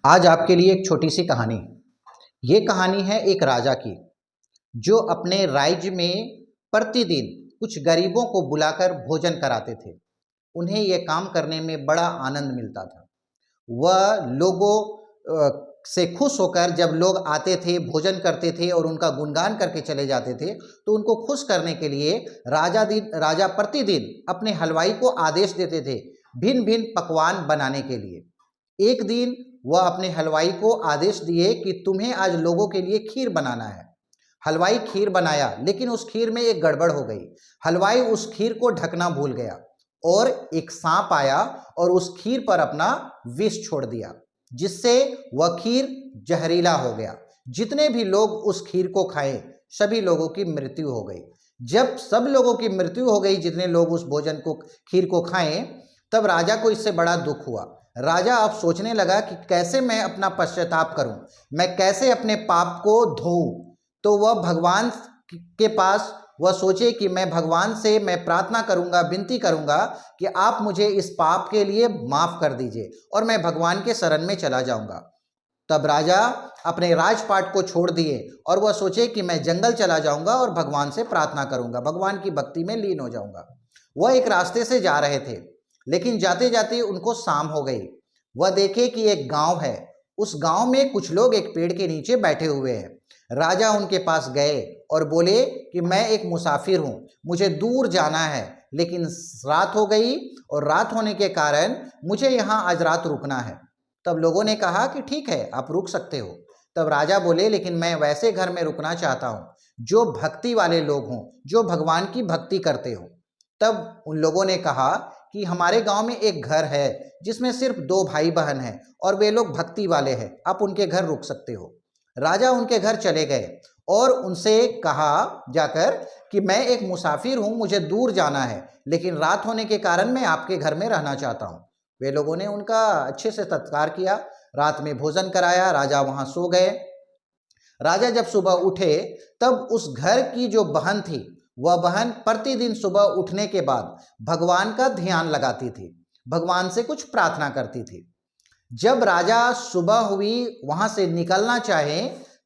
आज आपके लिए एक छोटी सी कहानी। ये कहानी है एक राजा की, जो अपने राज्य में प्रतिदिन कुछ गरीबों को बुलाकर भोजन कराते थे। उन्हें यह काम करने में बड़ा आनंद मिलता था। वह लोगों से खुश होकर जब लोग आते थे, भोजन करते थे और उनका गुणगान करके चले जाते थे, तो उनको खुश करने के लिए राजा प्रतिदिन अपने हलवाई को आदेश देते थे भिन्न भिन्न पकवान बनाने के लिए। एक दिन वह अपने हलवाई को आदेश दिए कि तुम्हें आज लोगों के लिए खीर बनाना है। हलवाई खीर बनाया, लेकिन उस खीर में एक गड़बड़ हो गई। हलवाई उस खीर को ढकना भूल गया और एक सांप आया और उस खीर पर अपना विष छोड़ दिया, जिससे वह खीर जहरीला हो गया। जितने भी लोग उस खीर को खाए, सभी लोगों की मृत्यु हो गई। जब सब लोगों की मृत्यु हो गई, जितने लोग उस भोजन को खीर को खाएं, तब राजा को इससे बड़ा दुख हुआ। राजा अब सोचने लगा कि कैसे मैं अपना पश्चाताप करूं, मैं कैसे अपने पाप को धोऊं। तो वह भगवान के पास वह सोचे कि मैं भगवान से मैं प्रार्थना करूंगा, विनती करूंगा कि आप मुझे इस पाप के लिए माफ कर दीजिए और मैं भगवान के शरण में चला जाऊंगा। तब राजा अपने राजपाट को छोड़ दिए और वह सोचे कि मैं जंगल चला जाऊंगा और भगवान से प्रार्थना करूंगा, भगवान की भक्ति में लीन हो जाऊंगा। वह एक रास्ते से जा रहे थे, लेकिन जाते जाते उनको शाम हो गई। वह देखे कि एक गांव है। उस गांव में कुछ लोग एक पेड़ के नीचे बैठे हुए हैं। राजा उनके पास गए और बोले कि मैं एक मुसाफिर हूं, मुझे दूर जाना है, लेकिन रात हो गई और रात होने के कारण मुझे यहाँ आज रात रुकना है। तब लोगों ने कहा कि ठीक है, आप रुक सकते हो। तब राजा बोले, लेकिन मैं वैसे घर में रुकना चाहता हूँ जो भक्ति वाले लोग हों, जो भगवान की भक्ति करते हो। तब उन लोगों ने कहा कि हमारे गांव में एक घर है जिसमें सिर्फ 2 भाई बहन हैं और वे लोग भक्ति वाले हैं, आप उनके घर रुक सकते हो। राजा उनके घर चले गए और उनसे कहा जाकर कि मैं एक मुसाफिर हूं, मुझे दूर जाना है, लेकिन रात होने के कारण मैं आपके घर में रहना चाहता हूं। वे लोगों ने उनका अच्छे से सत्कार किया, रात में भोजन कराया, राजा वहां सो गए। राजा जब सुबह उठे, तब उस घर की जो बहन थी, वह बहन प्रतिदिन सुबह उठने के बाद भगवान का ध्यान लगाती थी, भगवान से कुछ प्रार्थना करती थी। जब राजा सुबह हुई वहां से निकलना चाहे,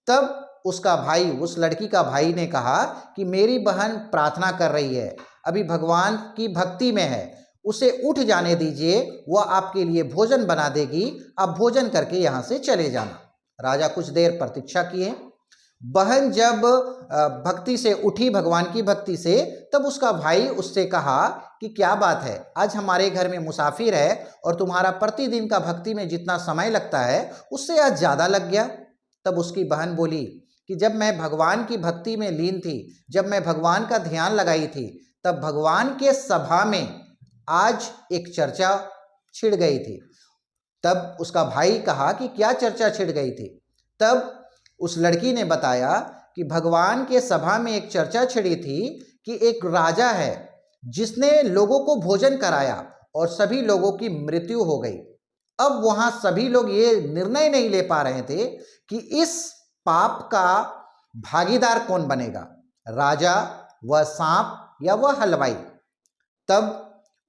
तब उसका भाई, उस लड़की का भाई ने कहा कि मेरी बहन प्रार्थना कर रही है, अभी भगवान की भक्ति में है, उसे उठ जाने दीजिए, वह आपके लिए भोजन बना देगी, आप भोजन करके यहां से चले जाना। राजा कुछ देर प्रतीक्षा किए। बहन जब भक्ति से उठी, भगवान की भक्ति से, तब उसका भाई उससे कहा कि क्या बात है, आज हमारे घर में मुसाफिर है और तुम्हारा प्रतिदिन का भक्ति में जितना समय लगता है उससे आज ज़्यादा लग गया। तब उसकी बहन बोली कि जब मैं भगवान की भक्ति में लीन थी, जब मैं भगवान का ध्यान लगाई थी, तब भगवान के सभा में आज एक चर्चा छिड़ गई थी। तब उसका भाई कहा कि क्या चर्चा छिड़ गई थी। तब उस लड़की ने बताया कि भगवान के सभा में एक चर्चा छिड़ी थी कि एक राजा है जिसने लोगों को भोजन कराया और सभी लोगों की मृत्यु हो गई। अब वहां सभी लोग ये निर्णय नहीं ले पा रहे थे कि इस पाप का भागीदार कौन बनेगा, राजा, वह सांप या वह हलवाई। तब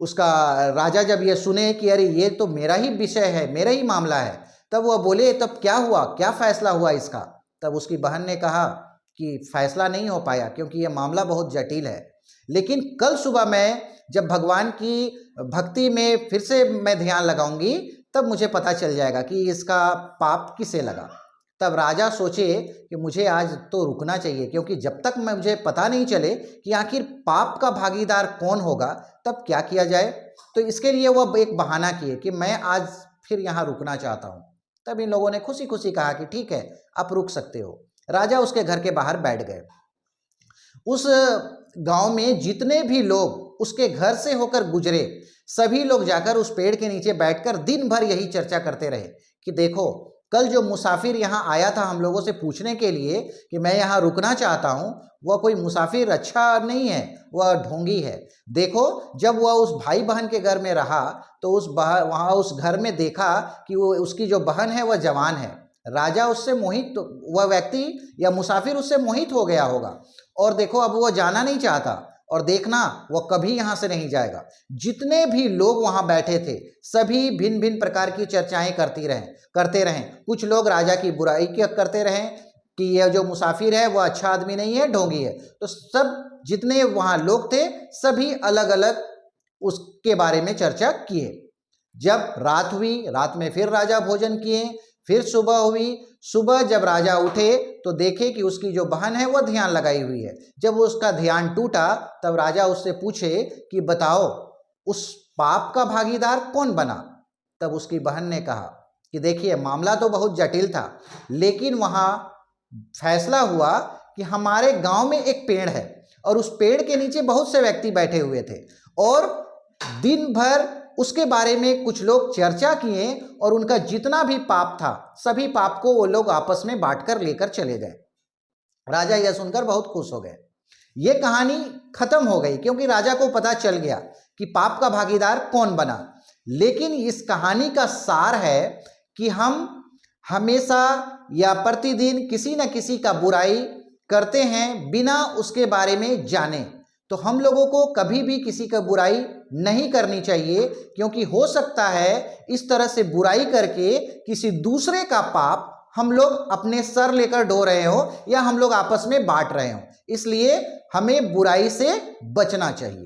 उसका राजा जब ये सुने कि अरे ये तो मेरा ही विषय है, मेरा ही मामला है, तब वह बोले, तब क्या हुआ, क्या फैसला हुआ इसका। तब उसकी बहन ने कहा कि फैसला नहीं हो पाया क्योंकि यह मामला बहुत जटिल है, लेकिन कल सुबह मैं जब भगवान की भक्ति में फिर से मैं ध्यान लगाऊंगी, तब मुझे पता चल जाएगा कि इसका पाप किसे लगा। तब राजा सोचे कि मुझे आज तो रुकना चाहिए, क्योंकि जब तक मुझे पता नहीं चले कि आखिर पाप का भागीदार कौन होगा, तब क्या किया जाए। तो इसके लिए वह एक बहाना किए कि मैं आज फिर यहाँ रुकना चाहता हूँ। तब इन लोगों ने खुशी खुशी कहा कि ठीक है, आप रुक सकते हो। राजा उसके घर के बाहर बैठ गए। उस गांव में जितने भी लोग उसके घर से होकर गुजरे, सभी लोग जाकर उस पेड़ के नीचे बैठकर दिन भर यही चर्चा करते रहे कि देखो, कल जो मुसाफिर यहाँ आया था हम लोगों से पूछने के लिए कि मैं यहाँ रुकना चाहता हूँ, वह कोई मुसाफिर अच्छा नहीं है, वह ढोंगी है। देखो, जब वह उस भाई बहन के घर में रहा तो वहाँ उस घर में देखा कि वो उसकी जो बहन है वह जवान है। राजा उससे मोहित, वह व्यक्ति या मुसाफिर उससे मोहित हो गया होगा, और देखो अब वह जाना नहीं चाहता और देखना वह कभी यहाँ से नहीं जाएगा। जितने भी लोग वहाँ बैठे थे सभी भिन्न भिन्न प्रकार की चर्चाएं करते रहें। कुछ लोग राजा की बुराई करते रहें कि यह जो मुसाफिर है वह अच्छा आदमी नहीं है, ढोंगी है। तो सब जितने वहाँ लोग थे सभी अलग अलग उसके बारे में चर्चा किए। जब रात हुई, रात में फिर राजा भोजन किए, फिर सुबह हुई। सुबह जब राजा उठे तो देखे कि उसकी जो बहन है वह ध्यान लगाई हुई है। जब उसका ध्यान टूटा तब राजा उससे पूछे कि बताओ उस पाप का भागीदार कौन बना। तब उसकी बहन ने कहा कि देखिए मामला तो बहुत जटिल था, लेकिन वहाँ फैसला हुआ कि हमारे गांव में एक पेड़ है और उस पेड़ के नीचे बहुत से व्यक्ति बैठे हुए थे और दिन भर उसके बारे में कुछ लोग चर्चा किए और उनका जितना भी पाप था सभी पाप को वो लोग आपस में बांटकर लेकर चले गए। राजा यह सुनकर बहुत खुश हो गए। ये कहानी खत्म हो गई क्योंकि राजा को पता चल गया कि पाप का भागीदार कौन बना। लेकिन इस कहानी का सार है कि हम हमेशा या प्रतिदिन किसी न किसी का बुराई करते हैं बिना उसके बारे में जाने। तो हम लोगों को कभी भी किसी का बुराई नहीं करनी चाहिए, क्योंकि हो सकता है इस तरह से बुराई करके किसी दूसरे का पाप हम लोग अपने सर लेकर ढो रहे हो या हम लोग आपस में बांट रहे हो। इसलिए हमें बुराई से बचना चाहिए।